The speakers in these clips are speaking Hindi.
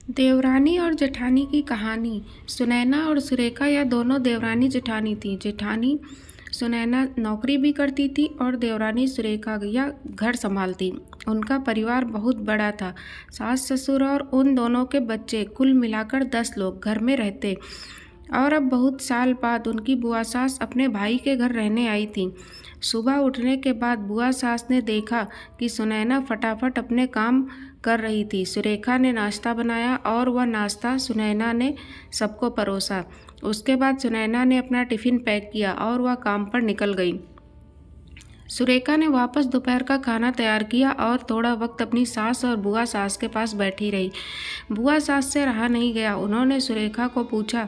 देवरानी और जेठानी की कहानी। सुनैना और सुरेखा यह दोनों देवरानी जेठानी थीं। जेठानी सुनैना नौकरी भी करती थी और देवरानी सुरेखा यह घर संभालती। उनका परिवार बहुत बड़ा था। सास ससुर और उन दोनों के बच्चे, कुल मिलाकर 10 लोग घर में रहते। और अब बहुत साल बाद उनकी बुआ सास अपने भाई के घर रहने आई थी। सुबह उठने के बाद बुआ सास ने देखा कि सुनैना फटाफट अपने काम कर रही थी। सुरेखा ने नाश्ता बनाया और वह नाश्ता सुनैना ने सबको परोसा। उसके बाद सुनैना ने अपना टिफ़िन पैक किया और वह काम पर निकल गई। सुरेखा ने वापस दोपहर का खाना तैयार किया और थोड़ा वक्त अपनी सास और बुआ सास के पास बैठी रही। बुआ सास से रहा नहीं गया। उन्होंने सुरेखा को पूछा,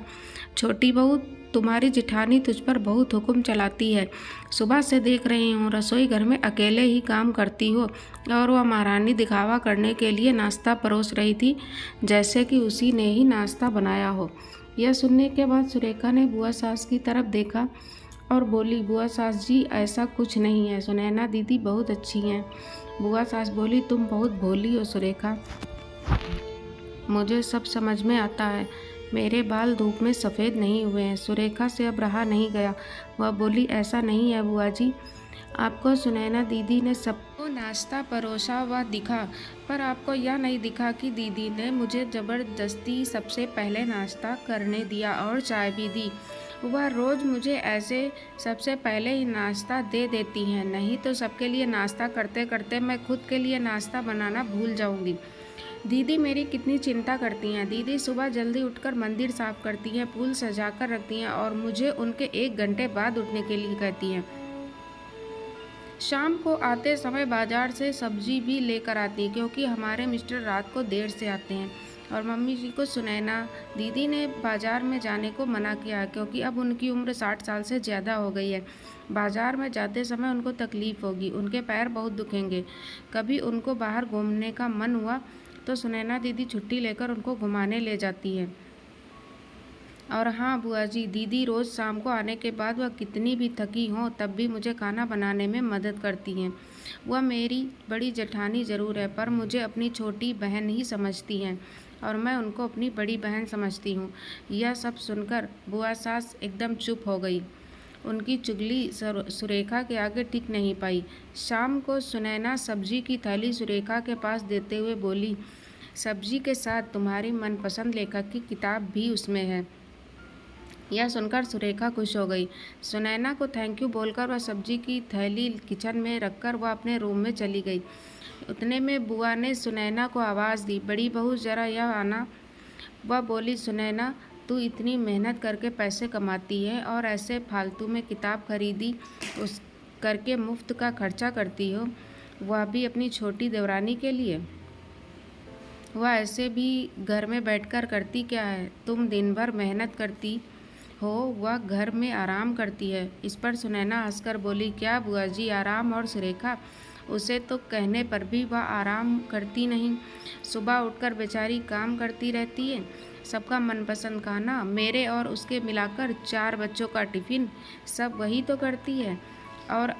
छोटी बहू, तुम्हारी जेठानी तुझ पर बहुत हुक्म चलाती है। सुबह से देख रही हूँ रसोई घर में अकेले ही काम करती हो। और वह महारानी दिखावा करने के लिए नाश्ता परोस रही थी, जैसे कि उसी ने ही नाश्ता बनाया हो। यह सुनने के बाद सुरेखा ने बुआ सास की तरफ देखा और बोली, बुआ सास जी, ऐसा कुछ नहीं है। सुनैना दीदी बहुत अच्छी हैं। बुआ सास बोली, तुम बहुत भोली हो सुरेखा, मुझे सब समझ में आता है। मेरे बाल धूप में सफ़ेद नहीं हुए हैं। सुरेखा से अब रहा नहीं गया। वह बोली, ऐसा नहीं है बुआ जी, आपको सुनैना दीदी ने सबको नाश्ता परोसा हुआ दिखा, पर आपको यह नहीं दिखा कि दीदी ने मुझे ज़बरदस्ती सबसे पहले नाश्ता करने दिया और चाय भी दी। वह रोज़ मुझे ऐसे सबसे पहले ही नाश्ता दे देती हैं, नहीं तो सबके लिए नाश्ता करते करते मैं खुद के लिए नाश्ता बनाना भूल जाऊंगी। दीदी मेरी कितनी चिंता करती हैं। दीदी सुबह जल्दी उठकर मंदिर साफ करती हैं, फूल सजा कर रखती हैं और मुझे उनके 1 घंटे बाद उठने के लिए कहती हैं। शाम को आते समय बाजार से सब्जी भी लेकर आती, क्योंकि हमारे मिस्टर रात को देर से आते हैं। और मम्मी जी को सुनैना दीदी ने बाजार में जाने को मना किया, क्योंकि अब उनकी उम्र 60 साल से ज़्यादा हो गई है। बाजार में जाते समय उनको तकलीफ़ होगी, उनके पैर बहुत दुखेंगे। कभी उनको बाहर घूमने का मन हुआ तो सुनैना दीदी छुट्टी लेकर उनको घुमाने ले जाती है। और हाँ बुआ जी, दीदी रोज़ शाम को आने के बाद वह कितनी भी थकी हों तब भी मुझे खाना बनाने में मदद करती हैं। वह मेरी बड़ी जेठानी ज़रूर है, पर मुझे अपनी छोटी बहन ही समझती हैं और मैं उनको अपनी बड़ी बहन समझती हूँ। यह सब सुनकर बुआ सास एकदम चुप हो गई। उनकी चुगली सुरेखा के आगे टिक नहीं पाई। शाम को सुनैना सब्जी की थैली सुरेखा के पास देते हुए बोली, सब्जी के साथ तुम्हारी मनपसंद लेखक की किताब भी उसमें है। यह सुनकर सुरेखा खुश हो गई। सुनैना को थैंक यू बोलकर वह सब्जी की थैली किचन में रखकर वह अपने रूम में चली गई। उतने में बुआ ने सुनैना को आवाज़ दी, बड़ी बहू ज़रा यह आना। वह बोली, सुनैना, तू इतनी मेहनत करके पैसे कमाती है और ऐसे फालतू में किताब खरीदी उस करके मुफ्त का खर्चा करती हो, वह भी अपनी छोटी देवरानी के लिए। वह ऐसे भी घर में बैठकर करती क्या है? तुम दिन भर मेहनत करती हो, वह घर में आराम करती है। इस पर सुनैना हंसकर बोली, क्या बुआ जी, आराम? और सुरेखा, उसे तो कहने पर भी वह आराम करती नहीं। सुबह उठकर बेचारी काम करती रहती है, सबका मनपसंद खाना, मेरे और उसके मिलाकर 4 बच्चों का टिफ़िन, सब वही तो करती है। और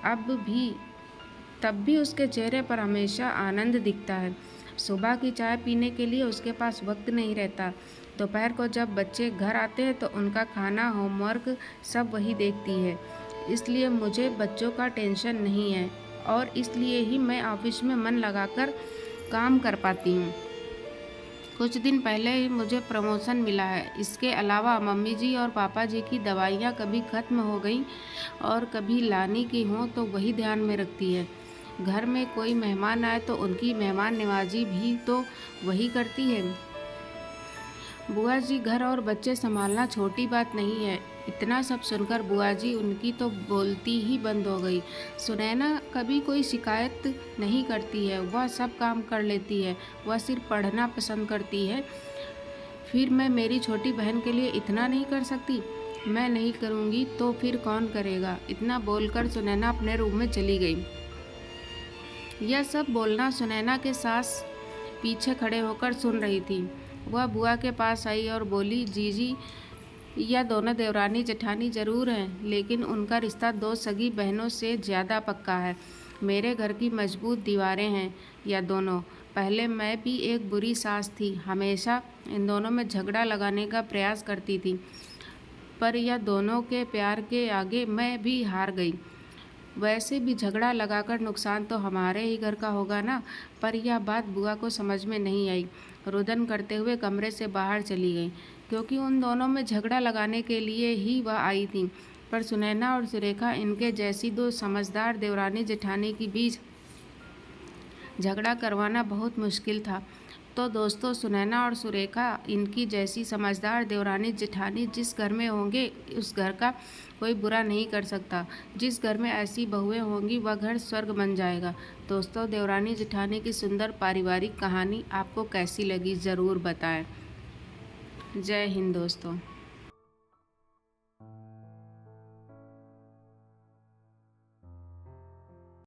तब भी उसके चेहरे पर हमेशा आनंद दिखता है। सुबह की चाय पीने के लिए उसके पास वक्त नहीं रहता। दोपहर को जब बच्चे घर आते हैं तो उनका खाना, होमवर्क सब वही देखती है। इसलिए मुझे बच्चों का टेंशन नहीं है और इसलिए ही मैं ऑफिस में मन लगाकर काम कर पाती हूँ। कुछ दिन पहले ही मुझे प्रमोशन मिला है। इसके अलावा मम्मी जी और पापा जी की दवाइयाँ कभी ख़त्म हो गई और कभी लाने की हों तो वही ध्यान में रखती है। घर में कोई मेहमान आए तो उनकी मेहमान नवाजी भी तो वही करती है। बुआ जी, घर और बच्चे संभालना छोटी बात नहीं है। इतना सब सुनकर बुआ जी उनकी तो बोलती ही बंद हो गई। सुनैना कभी कोई शिकायत नहीं करती है, वह सब काम कर लेती है। वह सिर्फ पढ़ना पसंद करती है। फिर मैं मेरी छोटी बहन के लिए इतना नहीं कर सकती? मैं नहीं करूँगी तो फिर कौन करेगा? इतना बोलकर सुनैना अपने रूम में चली गई। यह सब बोलना सुनैना के सास पीछे खड़े होकर सुन रही थी। वह बुआ के पास आई और बोली, जीजी, यह दोनों देवरानी जेठानी ज़रूर हैं, लेकिन उनका रिश्ता 2 सगी बहनों से ज़्यादा पक्का है। मेरे घर की मजबूत दीवारें हैं यह दोनों। पहले मैं भी एक बुरी सास थी, हमेशा इन दोनों में झगड़ा लगाने का प्रयास करती थी, पर यह दोनों के प्यार के आगे मैं भी हार गई। वैसे भी झगड़ा लगाकर नुकसान तो हमारे ही घर का होगा ना। पर यह बात बुआ को समझ में नहीं आई। रुदन करते हुए कमरे से बाहर चली गई, क्योंकि उन दोनों में झगड़ा लगाने के लिए ही वह आई थी। पर सुनैना और सुरेखा, इनके जैसी दो समझदार देवरानी जेठानी के बीच झगड़ा करवाना बहुत मुश्किल था। तो दोस्तों, सुनैना और सुरेखा, इनकी जैसी समझदार देवरानी जेठानी जिस घर में होंगे, उस घर का कोई बुरा नहीं कर सकता। जिस घर में ऐसी बहुएं होंगी, वह घर स्वर्ग बन जाएगा। दोस्तों, देवरानी जेठानी की सुंदर पारिवारिक कहानी आपको कैसी लगी, ज़रूर बताएं। जय हिंद दोस्तों।